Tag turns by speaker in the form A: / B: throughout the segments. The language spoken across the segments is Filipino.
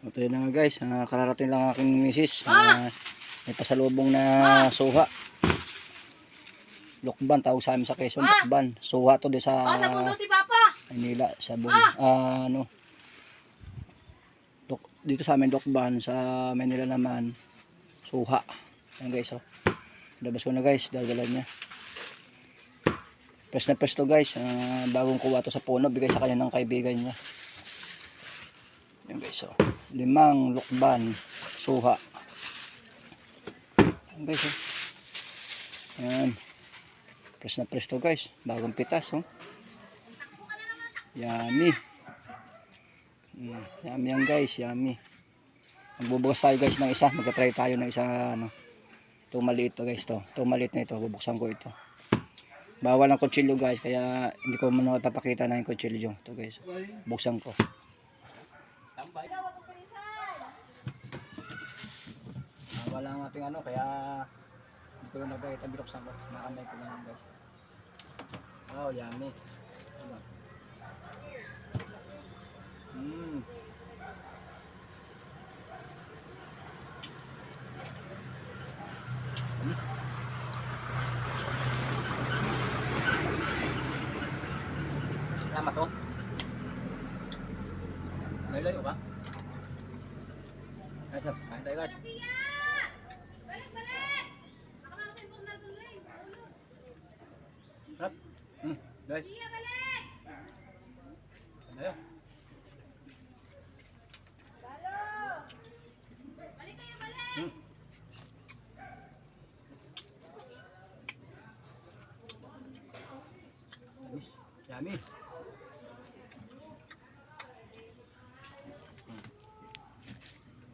A: Ito yun na nga guys, kararating lang aking misis. May pasalubong na suha. Lokban, tawag sa amin sa Quezon, lokban. Suha to doon sa
B: sabon daw si Papa.
A: Manila, sabon. Dito sa amin lokban, sa Manila naman, suha. Ayan guys, oh. Labas ko na guys, dala niya. Press na press to guys, bagong kuha to sa puno, bigay sa kanya ng kaibigan niya. Ayan guys, oh. 5 lokban, suha. Ayan guys, oh. Ayan. Press na press to guys, bagong pitas, oh. Yummy. Yummy yan guys, yummy. Magbubukas tayo guys ng isa, magka-try tayo ng isa, ano. Ito maliit to guys, to. Ito maliit na ito, bubuksan ko ito. Bawal ang kutsilyo guys, kaya hindi ko muna ipapakita na yung kutsilyo. Ito guys, buksan ko. Wala ang ating ano, kaya hindi ko yung nagpakita, binuksan ko. Nakamay ko lang guys. Wow, yummy. Salamat to. Layo ka? Ay, sir. Kain tayo guys.
B: Balik! Nakamasin po na tuloy.
A: Sarap. Guys.
B: Siya, balik!
A: Ayo.
B: Balik kayo, balik!
A: Yummy.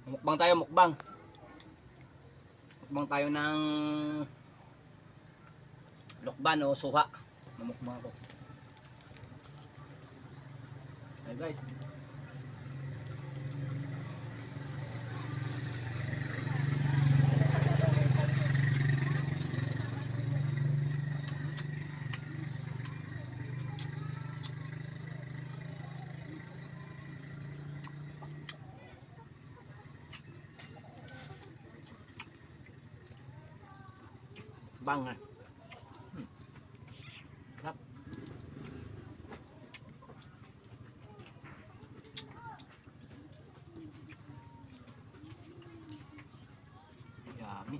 A: Mukbang tayo, mukbang. Mukbang tayo ng lokban o suha. Mamukbang ako. Hey guys. Bang ha. Sarap. Yummy.